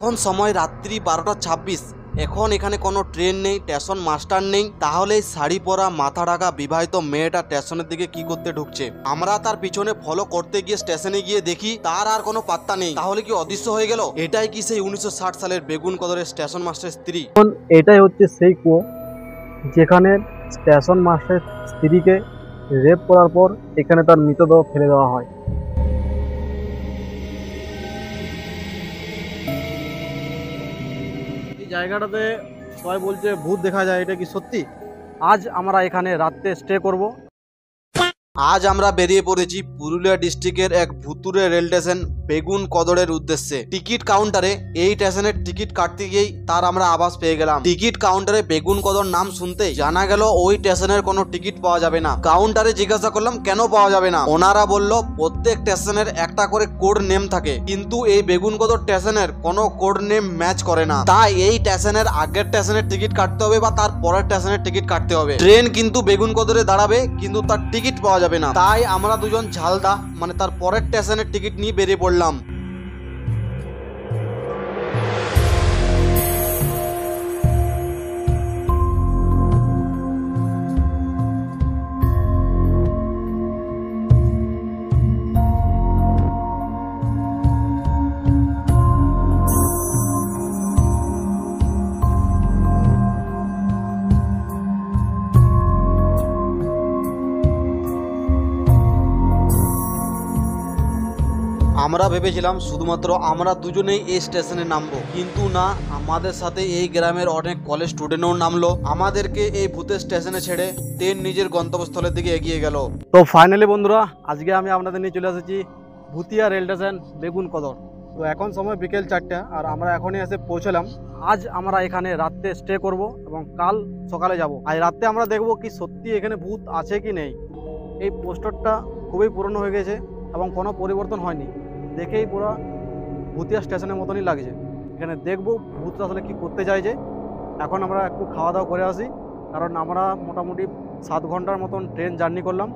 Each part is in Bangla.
এখন সময় রাত্রি 12:26। এখন এখানে কোনো ট্রেন নেই, স্টেশন মাস্টার নেই। তাহলে এই শাড়ি পরা মাথা ঢাকা বিবাহিত মেয়েটা স্টেশনের দিকে কি করতে ঢুকছে? আমরা তার পিছনে ফলো করতে গিয়ে স্টেশনে গিয়ে দেখি তার আর কোনো পাত্তা নেই। তাহলে কি অদৃশ্য হয়ে গেল? এটাই কি সেই 1960 সালের বেগুন কদরের স্টেশন মাস্টারের স্ত্রী? এটাই হচ্ছে সেই কুয়ো যেখানে স্টেশন মাস্টারের স্ত্রীকে রেপ করার পর এখানে তার মৃতদেহ ফেলে দেওয়া হয়। এই জায়গাটাতে সবাই বলছে ভূত দেখা যায়, এটা কি সত্যি? আজ আমরা এখানে রাতে স্টে করব। আজ আমরা বেরিয়ে পড়েছি পুরুলিয়া ডিস্ট্রিক্টের এক ভুতুরে রেল স্টেশন বেগুন কদরের উদ্দেশ্যে। টিকিট কাউন্টারে এই স্টেশনের টিকিট কাটতে গিয়েই তার আমরা আভাস পেয়ে গেলাম। টিকিট কাউন্টারে বেগুন কদর নাম শুনতে জানা গেল ওই স্টেশনের কোনো টিকিট পাওয়া যাবে না। কাউন্টারে জিজ্ঞাসা করলাম কেন পাওয়া যাবে না। ওনারা বলল প্রত্যেক স্টেশনের একটা করে কোড নেম থাকে, কিন্তু এই বেগুন কদর স্টেশনের কোনো কোড নেম ম্যাচ করে না। তাই এই স্টেশনের আগের স্টেশনের টিকিট কাটতে হবে বা তার পরের স্টেশনের টিকিট কাটতে হবে। ট্রেন কিন্তু বেগুন কদরে দাঁড়াবে, কিন্তু তার টিকিট পাওয়া যাবে না। তাই আমরা দুজন ঝালদা মানে তার পরের স্টেশনের টিকিট নিয়ে বেরিয়ে পড়লাম। আমরা ভেবেছিলাম শুধুমাত্র আমরা দুজনেই এই স্টেশনে নামবো, কিন্তু না, আমাদের সাথে এই গ্রামের অনেক কলেজ স্টুডেন্টও নামলো। আমাদেরকে এই ভূতের স্টেশনে ছেড়ে ট্রেন নিজের গন্তব্যস্থলের দিকে এগিয়ে গেল। তো ফাইনালি বন্ধুরা, আজকে আমি আপনাদের নিয়ে চলে এসেছি ভুতিয়া রেল স্টেশন বেগুন কদর। তো এখন সময় বিকেল 4টা আর আমরা এখনই এসে পৌঁছলাম। আজ আমরা এখানে রাতে স্টে করব এবং কাল সকালে যাব। আজ রাতে আমরা দেখব কি সত্যি এখানে ভূত আছে কি নেই। এই পোস্টারটা খুবই পুরনো হয়ে গেছে এবং কোনো পরিবর্তন হয়নি, দেখেই পুরো ভুতিয়া স্টেশনের মতনই লাগছে। এখানে দেখব ভূতটা আসলে কি করতে চাইছে। এখন আমরা একটু খাওয়া দাওয়া করে আসি, কারণ আমরা মোটামুটি 7 ঘন্টার মতন ট্রেন জার্নি করলাম।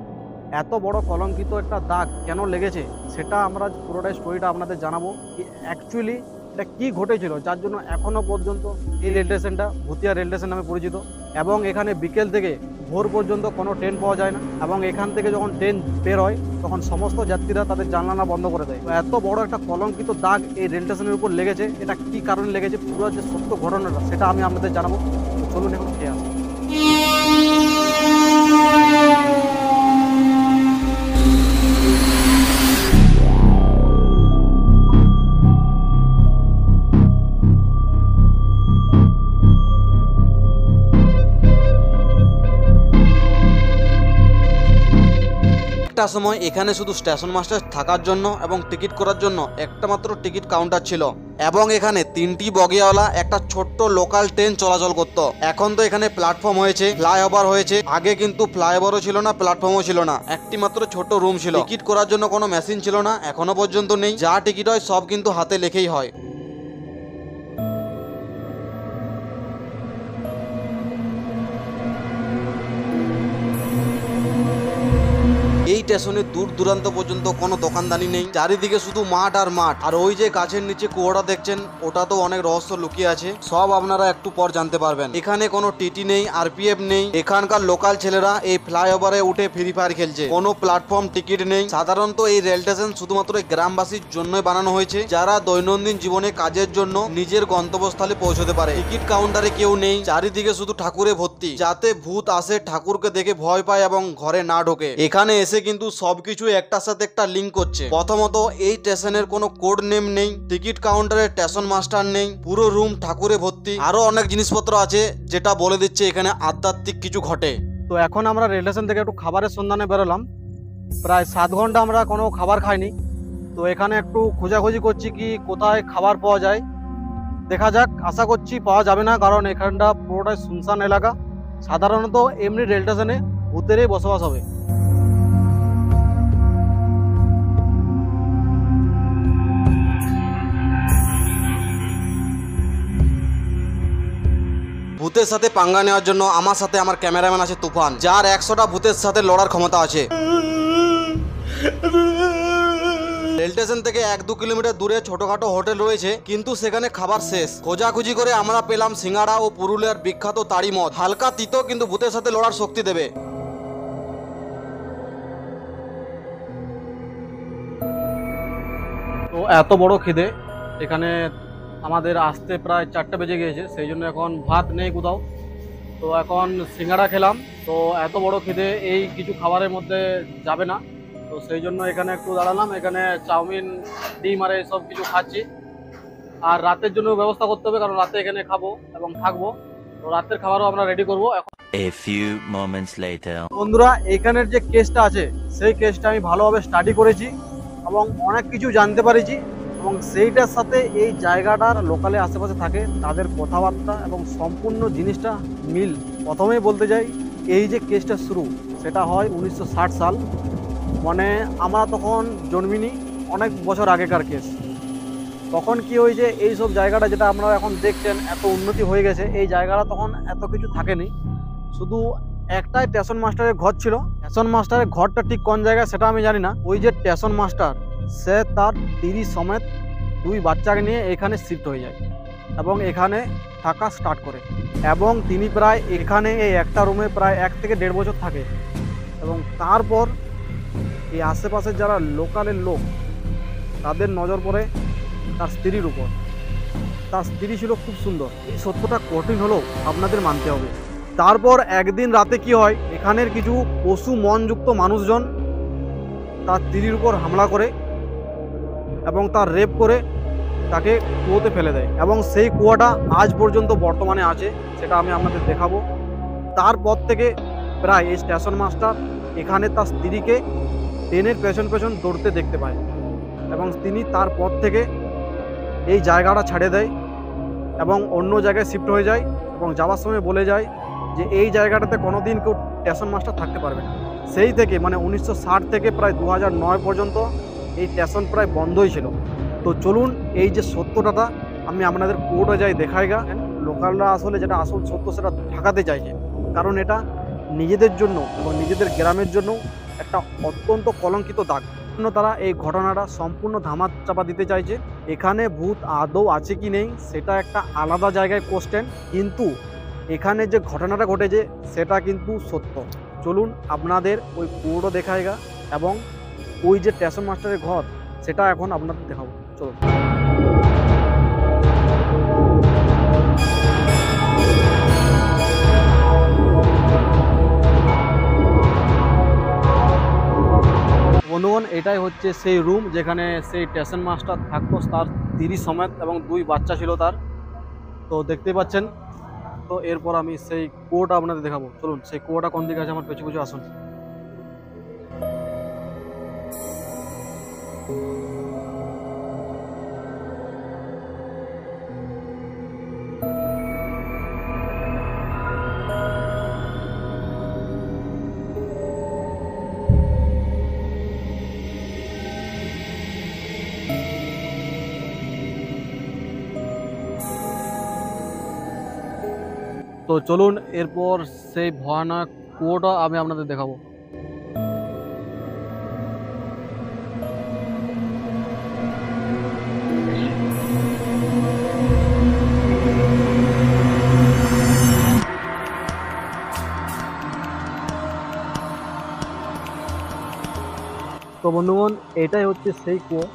এত বড় কলঙ্কিত একটা দাগ কেন লেগেছে সেটা আমরা পুরোটাই স্টোরিটা আপনাদের জানাবো, কি অ্যাকচুয়ালি এটা কী ঘটেছিল, যার জন্য এখনও পর্যন্ত এই রেল স্টেশনটা ভুতিয়া রেল স্টেশন নামে পরিচিত। এবং এখানে বিকেল থেকে ভোর পর্যন্ত কোনো ট্রেন পাওয়া যায় না, এবং এখান থেকে যখন ট্রেন বের হয় তখন সমস্ত যাত্রীরা তাদের জানলা বন্ধ করে দেয়। তো এত বড় একটা কলঙ্কিত দাগ এই রেল স্টেশনের উপর লেগেছে, এটা কী কারণে লেগেছে, পুরো যে সত্য ঘটনাটা সেটা আমি আপনাদের জানাবো। চলুন এখন খেয়ে আসি। একটা সময় এখানে শুধু স্টেশন মাস্টার থাকার জন্য এবং টিকিট করার জন্য একটা মাত্র টিকিট কাউন্টার ছিল, এবং এখানে 3টি বগিয়াওয়ালা একটা ছোট্ট লোকাল ট্রেন চলাচল করত। এখন তো এখানে প্ল্যাটফর্ম হয়েছে, ফ্লাইওভার হয়েছে। আগে কিন্তু ফ্লাইওভারও ছিল না, প্ল্যাটফর্মও ছিল না, একটি মাত্র ছোট রুম ছিল। টিকিট করার জন্য কোনো মেশিন ছিল না, এখনো পর্যন্ত নেই। যা টিকিট হয় সব কিন্তু হাতে লেখেই হয়। এই স্টেশনে দূর দূরান্ত পর্যন্ত কোনো দোকানদানি নেই, চারিদিকে শুধু মাঠ আর মাঠ। আর ওই যে গাছের নিচে কুয়োটা দেখছেন, ওটা তো অনেক রহস্য লুকিয়ে আছে, সব আপনারা একটু পর জানতে পারবেন। এখানে কোনো টিটি নেই, আরপিএফ নেই। এখানকার লোকাল ছেলেরা এই ফ্লাইওভারে উঠে ফ্রি ফায়ার খেলছে। কোনো প্ল্যাটফর্ম টিকিট নেই। সাধারণত এই রেল স্টেশন শুধুমাত্র গ্রামবাসীর জন্যই বানানো হয়েছে, যারা দৈনন্দিন জীবনে কাজের জন্য নিজের গন্তব্যস্থলে পৌঁছতে পারে। টিকিট কাউন্টারে কেউ নেই, চারিদিকে শুধু ঠাকুরে ভর্তি, যাতে ভূত আসে ঠাকুরকে দেখে ভয় পায় এবং ঘরে না ঢোকে। এখানে এসে কিন্তু সবকিছু একটার সাথে একটা লিঙ্ক করছে। প্রথমত এই স্টেশনের কোনো কোড নেম নেই, টিকিট কাউন্টারে স্টেশন মাস্টার নেই, পুরো রুম ঠাকুরে ভর্তি। আরো অনেক জিনিসপত্র আছে যেটা বলে দিচ্ছে এখানে আধ্যাত্মিক কিছু ঘটে। তো এখন আমরা রেল স্টেশন থেকে একটু খাবারের সন্ধানে বেরোলাম। প্রায় 7 ঘন্টা আমরা কোনো খাবার খাইনি, তো এখানে একটু খোঁজাখুঁজি করছি কি কোথায় খাবার পাওয়া যায়। দেখা যাক, আশা করছি পাওয়া যাবে না, কারণ এখানটা পুরোটাই শুনশান এলাকা। সাধারণত এমনি রেল স্টেশনে ভূতেরই বসবাস হবে। ভূতের সাথে পাঙ্গা নেওয়ার জন্য আমার সাথে আমার ক্যামেরাম্যান আছে তুফান, যার 100টা ভূতের সাথে লড়ার ক্ষমতা আছে। রেল স্টেশন থেকে 1-2 কিলোমিটার দূরে ছোটখাটো হোটেল রয়েছে, কিন্তু সেখানে খাবার শেষ। খোঁজাখুঁজি করে আমরা পেলাম সিঙ্গাড়া ও পুরুলিয়ার বিখ্যাত তাড়ি মদ। হালকা তিতো, কিন্তু ভূতের সাথে লড়ার শক্তি দেবে। তো এত বড় খিদে, এখানে আমাদের আসতে প্রায় 4টা বেজে গিয়েছে, সেই জন্য এখন ভাত নেই কোথাও। তো এখন সিঙ্গাড়া খেলাম। তো এত বড় খিদে এই কিছু খাবারের মধ্যে যাবে না, তো সেই জন্য এখানে একটু দাঁড়ালাম। এখানে চাউমিন, ডিম আর সব কিছু খাচ্ছি। আর রাতের জন্য ব্যবস্থা করতে হবে, কারণ রাতে এখানে খাবো এবং থাকবো। তো রাতের খাবারও আমরা রেডি করবো এখন। A few moments later. বন্ধুরা, এখানের যে কেসটা আছে সেই কেসটা আমি ভালোভাবে স্টাডি করেছি এবং অনেক কিছু জানতে পারেছি, এবং সেইটার সাথে এই জায়গাটার লোকালে আশেপাশে থাকে তাদের কথাবার্তা এবং সম্পূর্ণ জিনিসটা মিল। প্রথমেই বলতে যাই, এই যে কেসটা শুরু সেটা হয় 1960 সাল, মানে আমরা তখন জন্মিনি, অনেক বছর আগেকার কেস। তখন কি হয়েছে, এই সব জায়গাটা যেটা আপনারা এখন দেখছেন এত উন্নতি হয়ে গেছে, এই জায়গাটা তখন এত কিছু থাকেনি। শুধু একটাই স্টেশন মাস্টারের ঘর ছিল। স্টেশন মাস্টারের ঘরটা ঠিক কোন জায়গায় সেটা আমি জানি না। ওই যে স্টেশন মাস্টার, সে তার 30 সমেত 2 বাচ্চাকে নিয়ে এখানে শিফট হয়ে যায় এবং এখানে থাকা স্টার্ট করে, এবং তিনি প্রায় এখানে এই একটা রুমে প্রায় 1 থেকে 1.5 বছর থাকে। এবং তারপর এই আশেপাশের যারা লোকালের লোক, তাদের নজর পড়ে তার স্ত্রীর উপর। তার স্ত্রী ছিল খুব সুন্দর। এই সত্যটা কঠিন হলেও আপনাদের মানতে হবে। তারপর একদিন রাতে কি হয়, এখানের কিছু পশু মনযুক্ত মানুষজন তার স্ত্রীর উপর হামলা করে এবং তার রেপ করে তাকে কুয়োতে ফেলে দেয়, এবং সেই কুয়োটা আজ পর্যন্ত বর্তমানে আছে, সেটা আমি আপনাদের দেখাবো। তারপর থেকে প্রায় এই স্টেশন মাস্টার এখানে তার স্ত্রীকে ট্রেনের পেছন পেছন দৌড়তে দেখতে পায়, এবং তিনি তারপর থেকে এই জায়গাটা ছাড়ে দেয় এবং অন্য জায়গায় শিফট হয়ে যায়, এবং যাওয়ার সময় বলে যায় যে এই জায়গাটাতে কোনোদিন কেউ স্টেশন মাস্টার থাকতে পারবে না। সেই থেকে মানে 1960 থেকে প্রায় 2009 পর্যন্ত এই স্টেশন প্রায় বন্ধই ছিল। তো চলুন এই যে সত্যটা আমি আপনাদের পুরোটা যাই দেখাইগা। লোকালরা আসলে যেটা আসল সত্য সেটা ঢাকাতে চাইছে, কারণ এটা নিজেদের জন্য এবং নিজেদের গ্রামের জন্য একটা অত্যন্ত কলঙ্কিত দাগ। তারা এই ঘটনাটা সম্পূর্ণ ধামা চাপা দিতে চাইছে। এখানে ভূত আদৌ আছে কি নেই সেটা একটা আলাদা জায়গায় কোশ্চেন, কিন্তু এখানে যে ঘটনাটা ঘটেছে সেটা কিন্তু সত্য। চলুন আপনাদের ওই পুরো দেখাইগা, এবং ওই যে স্টেশন মাস্টারের ঘর সেটা এখন আপনাদের দেখাবো। চলুন। বন্ধুগণ, এটাই হচ্ছে সেই রুম যেখানে সেই স্টেশন মাস্টার থাকতো, তার 30 সমেত এবং 2 বাচ্চা ছিল তার। তো দেখতে পাচ্ছেন। তো এরপর আমি সেই কুয়োটা আপনাদের দেখাবো। চলুন, সেই কুয়োটা কোন দিকে আছে আমার পেছু পেছু আসুন। তো চলুন এরপর সেই ভয়ানক কুয়োটা আমি আপনাদের দেখাবো। তো বন্ধুগণ, এটাই হচ্ছে সেই কুয়ো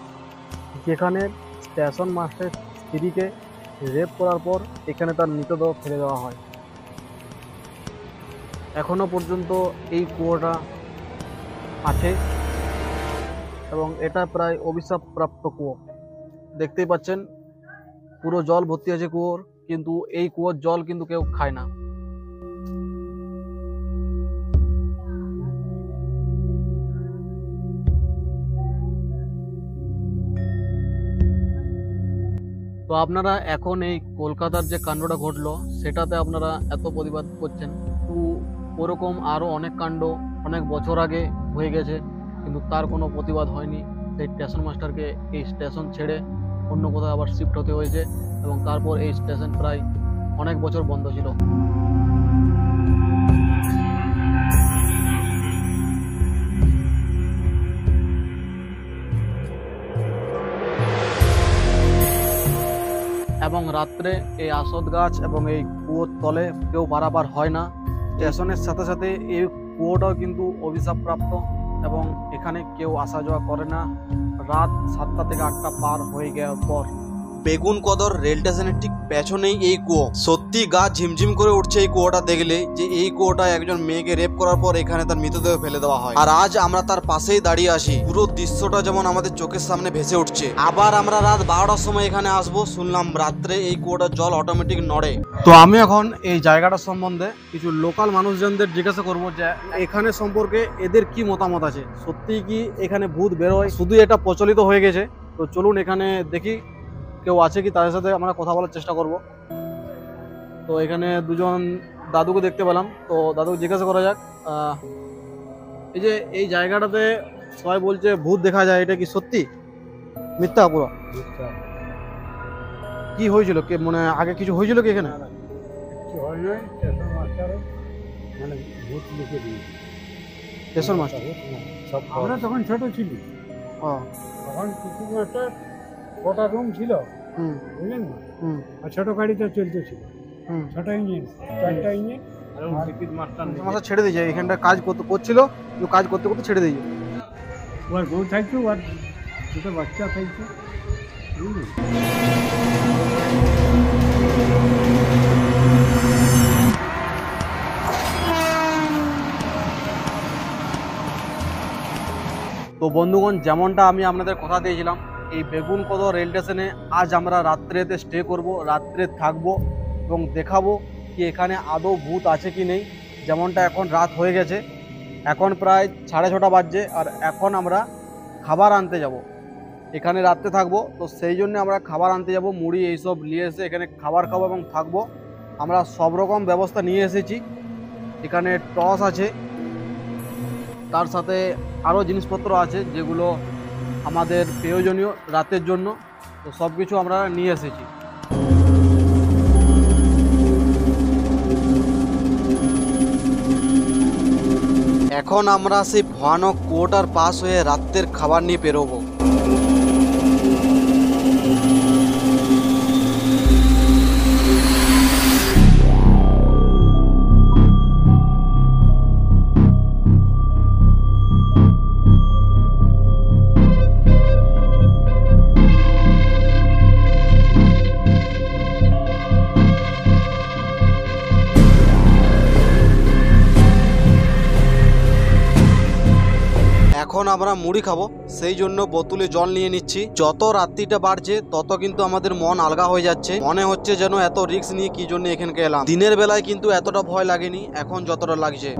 যেখানে স্টেশন মাস্টারের স্ত্রীকে রেপ করার পর এখানে তার মৃতদেহ ফেলে দেওয়া হয়। এখনো পর্যন্ত এই কুয়োটা আছে এবং এটা প্রায় অভিশাপপ্রাপ্ত কুয়ো। দেখতেই পাচ্ছেন পুরো জল ভর্তি আছে কুয়োর, কিন্তু এই কুয়োর জল কিন্তু কেউ খায় না। তো আপনারা এখন এই কলকাতার যে কাণ্ডটা ঘটলো সেটাতে আপনারা এত প্রতিবাদ করছেন, তো ওরকম আরও অনেক কাণ্ড অনেক বছর আগে হয়ে গেছে, কিন্তু তার কোনো প্রতিবাদ হয়নি। সেই স্টেশন মাস্টারকে এই স্টেশন ছেড়ে অন্য কোথাও আবার শিফট হতে হয়েছে, এবং তারপর এই স্টেশন প্রায় অনেক বছর বন্ধ ছিল। এবং রাত্রে এই আসদ গাছ এবং এই কুয়োর তলে কেউ পারাপার হয় না। স্টেশনের সাথে সাথে এই কুয়োটাও কিন্তু অভিশাপপ্রাপ্ত এবং এখানে কেউ আসা যাওয়া করে না রাত 7টা থেকে 8টা পার হয়ে যাওয়ার পর। বেগুন কদর রেল স্টেশনের ঠিক পেছনেই এই কুয়ো। সত্যি গা ঝিমঝিম করে উঠছে এই কুয়োটা দেখলে, যে এই কুয়োটা একজন মেয়েকে রেপ করার পর এখানে তার মৃতদেহ ফেলে দেওয়া হয়। আর আজ আমরা তার পাশেই দাঁড়িয়ে আছি, পুরো দৃশ্যটা যেমন আমাদের চোখের সামনে ভেসে উঠছে। আবার আমরা রাত 12টার সময় এখানে আসবো, শুনলাম রাত্রে এই কুয়োটার জল অটোমেটিক নড়ে। তো আমি এখন এই জায়গাটা সম্বন্ধে কিছু লোকাল মানুষজনদের জিজ্ঞাসা করব যে এখানে সম্পর্কে এদের কি মতামত আছে, সত্যি কি এখানে ভূত বেরোয়, শুধু এটা প্রচলিত হয়ে গেছে। তো চলুন এখানে দেখি কেউ আছে কি, তাদের সাথে আমরা কথা বলার চেষ্টা করব। তো এখানে দুজন দাদুকে দেখতে পেলাম, তো দাদুকে জিজ্ঞাসা করা যাক এই যে এই জায়গাটাতে সবাই বলছে ভূত দেখা যায়, এটা কি সত্যি মিথ্যা পুরো? কি হয়েছিল, কে মানে আগে কিছু হয়েছিল কি এখানে? স্টেশন মাস্টার আমরা তখন ছোট ছিলি, ও তখন কিছু মাস্টার কটা রুম ছিল বুঝলেন না, আর ছোট গাড়িতে চলতেছিল, ছোট ইঞ্জিন, 4টা ইঞ্জিন। মাস্টার ছেড়ে দিয়েছে এখানটা কাজ করছিল, কিন্তু কাজ করতে করতে ছেড়ে দিয়েছে। ওর বউ থাকতো, আর দুটো বাচ্চা থাকতো বুঝলেন। তো বন্ধুগণ, যেমনটা আমি আপনাদের কথা দিয়েছিলাম, এই বেগুনকদর রেল স্টেশনে আজ আমরা রাত্রেতে স্টে করব, রাত্রে থাকব এবং দেখাবো কি এখানে আদৌ ভূত আছে কি নেই। যেমনটা এখন রাত হয়ে গেছে, এখন প্রায় 6:30 বাজছে, আর এখন আমরা খাবার আনতে যাব। এখানে রাত্রে থাকবো, তো সেই জন্য আমরা খাবার আনতে যাব, মুড়ি এইসব নিয়ে এসে এখানে খাবার খাবো এবং থাকবো। আমরা সব রকম ব্যবস্থা নিয়ে এসেছি, এখানে টস আছে, তার সাথে আরও জিনিসপত্র আছে যেগুলো আমাদের প্রয়োজনীয় রাতের জন্য। তো সব কিছু আমরা নিয়ে এসেছি। এখন আমরা সেই ভয়ানক কুয়োটার পাশ হয়ে রাতের খাবার নিয়ে বেরোবো। এখন আমরা মুড়ি খাবো, সেই জন্য বোতলে জল নিয়ে নিচ্ছি। যত রাত্রিটা বাড়ছে তত কিন্তু আমাদের মন আলগা হয়ে যাচ্ছে, মনে হচ্ছে যেন এত রিস্ক নিয়ে কি জন্য এখানকে এলাম। দিনের বেলায় কিন্তু এতটা ভয় লাগেনি এখন যতটা লাগছে।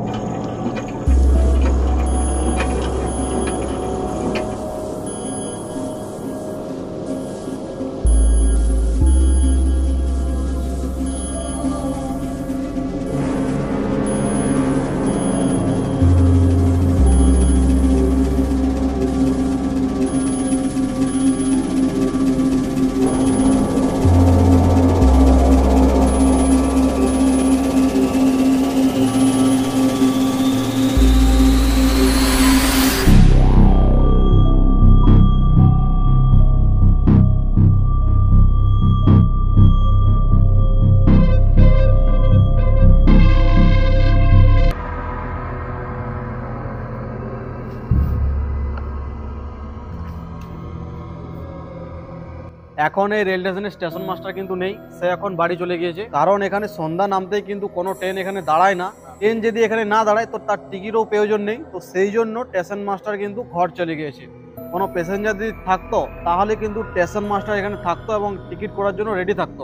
এখন এই রেল স্টেশনের স্টেশন মাস্টার কিন্তু নেই, সে এখন বাড়ি চলে গিয়েছে। কারণ এখানে সন্ধ্যা নামতেই কিন্তু কোনো ট্রেন এখানে দাঁড়ায় না, ট্রেন যদি এখানে না দাঁড়ায় তো তার টিকিটও প্রয়োজন নেই। তো সেই জন্য স্টেশন মাস্টার কিন্তু ঘর চলে গিয়েছে। কোনো প্যাসেঞ্জার যদি থাকতো তাহলে কিন্তু স্টেশন মাস্টার এখানে থাকতো এবং টিকিট করার জন্য রেডি থাকতো।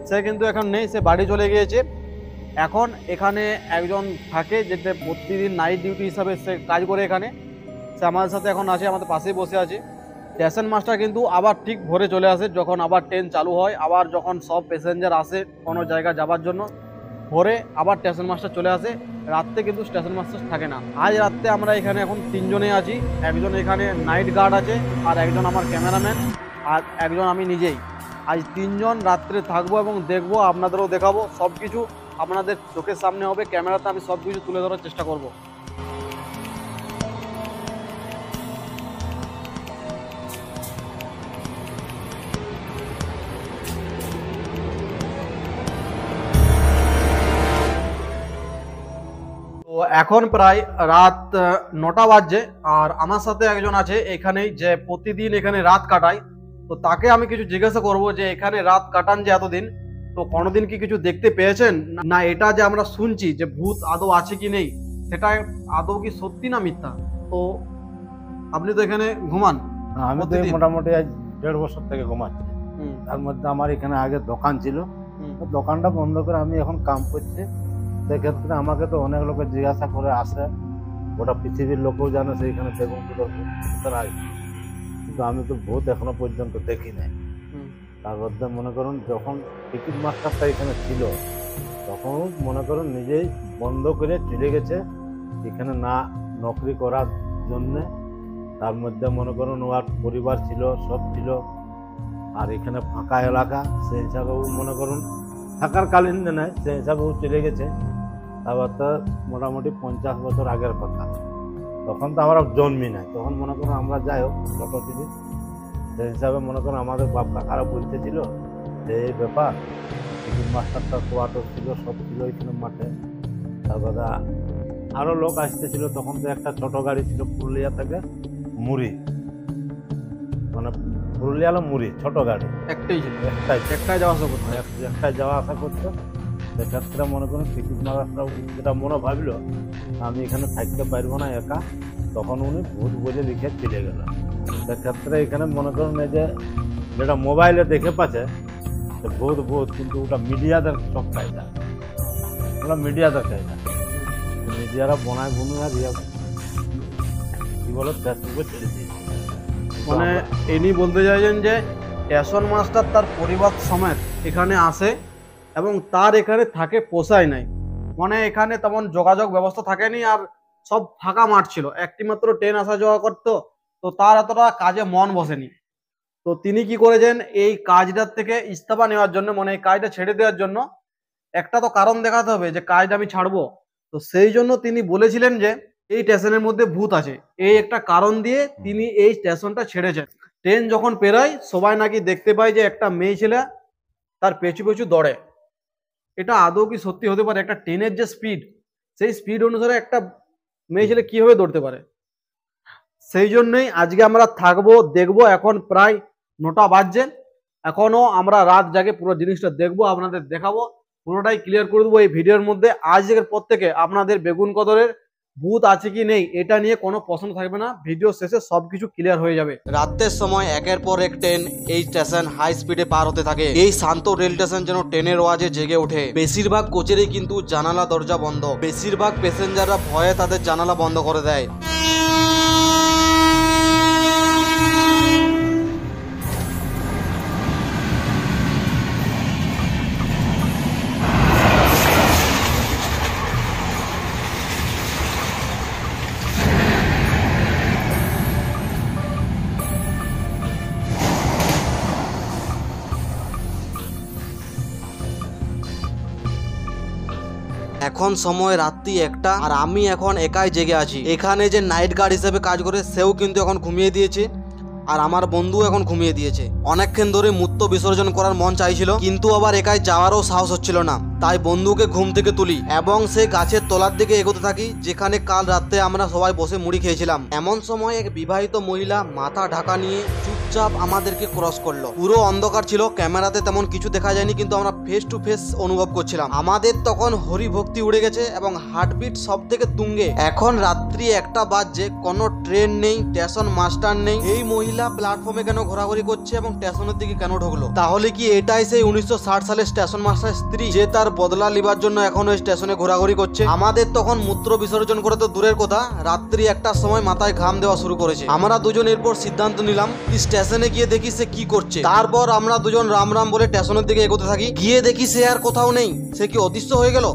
সে কিন্তু এখন নেই, সে বাড়ি চলে গিয়েছে। এখন এখানে একজন থাকে, যেটা প্রতিদিন নাইট ডিউটি হিসাবে সে কাজ করে এখানে, সে আমাদের সাথে এখন আছে, আমাদের পাশেই বসে আছে। স্টেশন মাস্টার কিন্তু আবার ঠিক ভোরে চলে আসে, যখন আবার ট্রেন চালু হয়, আবার যখন সব প্যাসেঞ্জার আসে কোনো জায়গা যাবার জন্য, ভোরে আবার স্টেশন মাস্টার চলে আসে। রাত্রে কিন্তু স্টেশন মাস্টার থাকে না। আজ রাত্রে আমরা এখানে এখন 3 জনে আছি, একজন এখানে নাইট গার্ড আছে, আর একজন আমার ক্যামেরাম্যান, আর একজন আমি নিজেই। আজ 3 জন রাত্রে থাকবো এবং দেখবো, আপনাদেরও দেখাবো, সব কিছু আপনাদের চোখের সামনে হবে, ক্যামেরাতে আমি সব কিছু তুলে ধরার চেষ্টা করব। এখন প্রায় রাত 9টা বাজছে, আর আমার সাথে একজন আছে এখানে যে প্রতিদিন এখানে রাত কাটায়। তো তাকে আমি কিছু জিজ্ঞাসা করব যে এখানে রাত কাটান যে এতদিন, তো কোনোদিন কি কিছু দেখতে পেয়েছেন, না এটা যে আমরা শুনছি যে ভূত আদৌ আছে কি নেই সেটা আদৌ কি সত্যি না মিথ্যা। তো আপনি তো এখানে ঘুমান। আমি তো প্রতিদিন? মোটামুটি আজ 1.5 বছর থেকে ঘুমাচ্ছি। তার মধ্যে আমার এখানে আগে দোকান ছিল, তো দোকানটা বন্ধ করে আমি এখন কাম করছি। সেক্ষেত্রে আমাকে তো অনেক লোকে জিজ্ঞাসা করে আসে, গোটা পৃথিবীর লোকও জানে সেইখানে বেগুন কোথায়, কিন্তু আমি তো ভূত এখনো পর্যন্ত দেখি নাই। তার মধ্যে মনে করুন যখন টিকিট মাস্টারটা এখানে ছিল তখন মনে করুন নিজেই বন্ধ করে চলে গেছে এখানে না নকরি করার জন্যে। তার মধ্যে মনে করুন ওর পরিবার ছিল, সব ছিল, আর এখানে ফাঁকা এলাকা, সেই হিসাবেও মনে করুন থাকার কালীন নেয়, সেই হিসাবেও চলে গেছে। তারপর তো মোটামুটি 50 বছর আগের কথা, তখন তো আমরা জন্মি নাই, তখন মনে করুন আমরা যাই হোক ছোটো ছিলি, সেই হিসাবে মনে করুন আমাদের বাপ কাকারা বলতেছিল যে এই ব্যাপার। টিকিট মাস্টারটা কোয়ার্টার ছিল, সব ছিল এখানে মাঠে। তারপরে আরও লোক আসতেছিল, তখন তো একটা ছোট গাড়ি ছিল পুরুলিয়া থেকে মুড়ি, মানে পুরুলিয়া হলো মুড়ি, ছোট গাড়ি একটাই ছিল, একটাই যাওয়া আসা করতো। একটাই যাওয়া আসা করতো। সেক্ষেত্রে মনে করুন টিকিট মাস্টার যেটা মনে ভাবলো আমি এখানে থাকতে পারবো না একা, তখন উনি ভূত বলে লিখে চলে গেল। সেক্ষেত্রে এখানে মনে করুন এই যে যেটা মোবাইলে দেখে পাচ্ছে ভূত ভূত, কিন্তু ওটা মিডিয়াদের সব কায়দা, ওটা মিডিয়াদের কায়দা, মিডিয়ারা বনায় বুনুয়া দিয়ে কি বলো ফেসবুকে ছেড়ে দিয়েছে। মানে ইনি বলতে চাইছেন যে স্টেশন মাস্টার তার পরিবার সমেত এখানে আসে এবং তার এখানে থাকে পোষায় নাই, মানে এখানে তেমন যোগাযোগ ব্যবস্থা থাকেনি, আর সব ফাঁকা মাঠ ছিল, একটি মাত্র ট্রেন আসা যাওয়া করতো, তো তার এতটা কাজে মন বসেনি। তো তিনি কি করেছেন এই কাজটার থেকে ইস্তফা নেওয়ার জন্য, মানে এই কাজটা ছেড়ে দেওয়ার জন্য একটা তো কারণ দেখাতে হবে যে কাজটা আমি ছাড়বো। তো সেই জন্য তিনি বলেছিলেন যে এই স্টেশনের মধ্যে ভূত আছে, এই একটা কারণ দিয়ে তিনি এই স্টেশনটা ছেড়েছেন। ট্রেন যখন পেরায় সবাই নাকি দেখতে পায় যে একটা মেয়ে ছেলে তার পেছু পেছু দৌড়ে। এটা আদৌ কি সত্যি হতে পারে? একটা ট্রেনের যে স্পিড, সেই স্পিড অনুসারে একটা মেয়ে ছেলে কিভাবে দৌড়তে পারে? সেই জন্যই আজকে আমরা থাকবো, দেখবো। এখন প্রায় 9টা বাজছে, এখনো আমরা রাত জাগে পুরো জিনিসটা দেখবো, আপনাদের দেখাবো, পুরোটাই ক্লিয়ার করে দেবো এই ভিডিওর মধ্যে। আজকের পর থেকে আপনাদের বেগুন কদরের ভূত আছে কি নেই এটা নিয়ে কোনো প্রশ্ন থাকবে না, ভিডিও শেষে সবকিছু ক্লিয়ার হয়ে যাবে। রাতের সময় একের পর এক ট্রেন এই স্টেশন হাই স্পিডে পার হতে থাকে। এই শান্ত রেল স্টেশন যেন ট্রেনের আওয়াজে জেগে ওঠে। বেশিরভাগ কোচেরই কিন্তু জানালা দরজা বন্ধ, বেশিরভাগ প্যাসেঞ্জাররা ভয়ে তাদের জানালা বন্ধ করে দেয়। এখন সময় রাত্রি 1টা, আর আমি এখন একাই জেগে আছি। এখানে যে নাইট গার্ড হিসেবে কাজ করে সেও কিন্তু এখন ঘুমিয়ে দিয়েছে, আর আমার বন্ধু এখন ঘুমিয়ে দিয়েছে। অনেকক্ষণ ধরে মূত্র বিসর্জন করার মন চাইছিল, কিন্তু আবার একাই যাওয়ারও সাহস হচ্ছিল না, তাই বন্ধুকে ঘুম থেকে তুলি এবং সেই গাছের তলার দিকে এগোতে থাকি যেখানে কাল রাতে আমরা সবাই বসে মুড়ি খেয়েছিলাম। এমন সময় এক বিবাহিত মহিলা মাথা ঢাকা নিয়ে চুপচাপ আমাদেরকে ক্রস করলো। পুরো অন্ধকার ছিল, ক্যামেরাতে তেমন কিছু দেখা যায়নি, কিন্তু আমরা ফেস টু ফেস অনুভব করছিলাম। আমাদের তখন হরি ভক্তি উড়ে গেছে এবং হার্টবিট সব থেকে তুঙ্গে। এখন রাত্রি 1টা বাজছে, কোনো ট্রেন নেই, স্টেশন মাস্টার নেই। এই মহিলা প্ল্যাটফর্মে কেন ঘোরাঘুরি করছে এবং স্টেশনের দিকে কেন ঢুকলো? তাহলে কি এটাই সেই 1960 সালের স্টেশন মাস্টার স্ত্রী যে তার বদলা লিবার জন্য এখন ওই স্টেশনে ঘোরাঘুরি করছে? আমাদের তখন মূত্র বিসর্জন করে তো দূরের কথা, রাত্রি 1টার সময় মাথায় ঘাম দেওয়া শুরু করেছে। আমরা দুজন এরপর সিদ্ধান্ত নিলাম স্টেশনে গিয়ে দেখি সে কি করছে। তারপর আমরা দুজন রাম রাম বলে স্টেশনের দিকে এগোতে থাকি। গিয়ে দেখি সে আর কোথাও নেই, সে কি অদৃশ্য হয়ে গেল?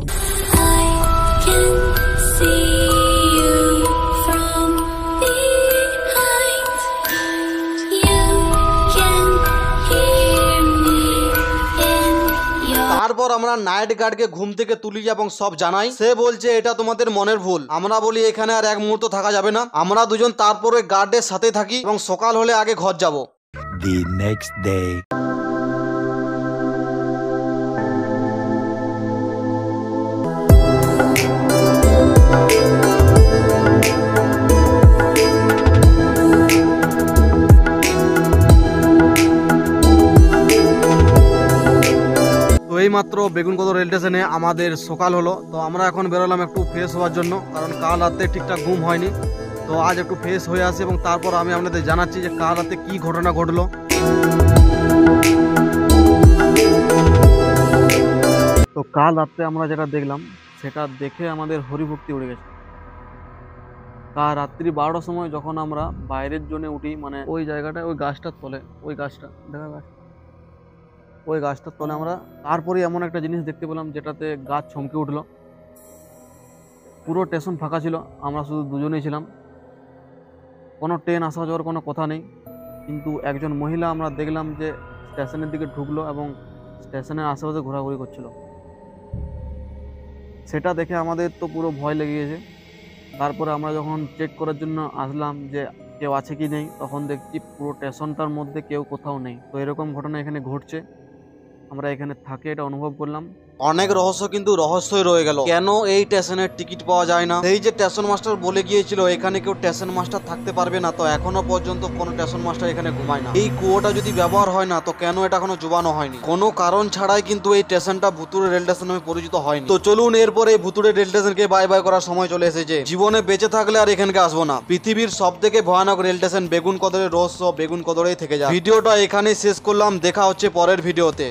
তারপর আমরা নাইট গার্ডকে ঘুম থেকে তুলি এবং সব জানাই। সে বলছে এটা তোমাদের মনের ভুল। আমরা বলি এখানে আর এক মুহূর্ত থাকা যাবে না। আমরা দুজন তারপরে গার্ডের সাথে থাকি এবং সকাল হলে আগে ঘর যাব। The next day. এইমাত্র বেগুনকদর রেল স্টেশনে আমাদের সকাল হলো, তো আমরা এখন বেরোলাম একটু ফ্রেশ হওয়ার জন্য, কারণ কাল রাতে ঠিকঠাক ঘুম হয়নি। তো আজ একটু ফ্রেশ হয়ে আসি এবং তারপর আমি আপনাদের জানাচ্ছি যে কাল রাতে কি ঘটনা ঘটলো। তো কাল রাতে আমরা যেটা দেখলাম সেটা দেখে আমাদের হরিভক্তি উড়ে গেছে। কাল রাত্রি 12টার সময় যখন আমরা বাইরের জন্য উঠি, মানে ওই জায়গাটায় ওই গাছটার তলে, ওই গাছটা দেখা গাছ, ওই গাছটার তলে আমরা তারপরে এমন একটা জিনিস দেখতে পেলাম যেটাতে গাছ চমকে উঠলো। পুরো স্টেশন ফাঁকা ছিল, আমরা শুধু দুজনেই ছিলাম, কোনো ট্রেন আসা যাওয়ার কোনো কথা নেই। কিন্তু একজন মহিলা আমরা দেখলাম যে স্টেশনের দিকে ঢুকলো এবং স্টেশনের আশেপাশে ঘোরাঘুরি করছিল। সেটা দেখে আমাদের তো পুরো ভয় লেগে গেছে। তারপরে আমরা যখন চেক করার জন্য আসলাম যে কেউ আছে কি নেই, তখন দেখছি পুরো স্টেশনটার মধ্যে কেউ কোথাও নেই। তো এরকম ঘটনা এখানে ঘটছে, আমরা এখানে থাকে এটা অনুভব করলাম। অনেক রহস্য কিন্তু রহস্যই রয়ে গেল। কেন এই স্টেশনের টিকিট পাওয়া যায় না? এই যে স্টেশন মাস্টার বলে গিয়েছিল এখানে কেউ স্টেশন মাস্টার থাকতে পারবে না, তো এখনো পর্যন্ত কোনো স্টেশন মাস্টার এখানে ঘুমায় না। এই কুয়োটা যদি ব্যবহার হয় না, তো কেন এটা এখনো জোবানো হয়নি? কোনো কারণ ছাড়াই কিন্তু এই স্টেশনটা ভুতুড়ে রেল স্টেশন নামে পরিচিত হয়নি। তো চলুন এরপরে এই ভুতুড়ে রেল স্টেশনকে বাই বাই করার সময় চলে এসেছে। জীবনে বেঁচে থাকলে আর এখানকে আসবো না। পৃথিবীর সব থেকে ভয়ানক রেল স্টেশন বেগুনকদরের রহস্য বেগুনকদরেই থেকে যায়। ভিডিওটা এখানেই শেষ করলাম, দেখা হচ্ছে পরের ভিডিওতে।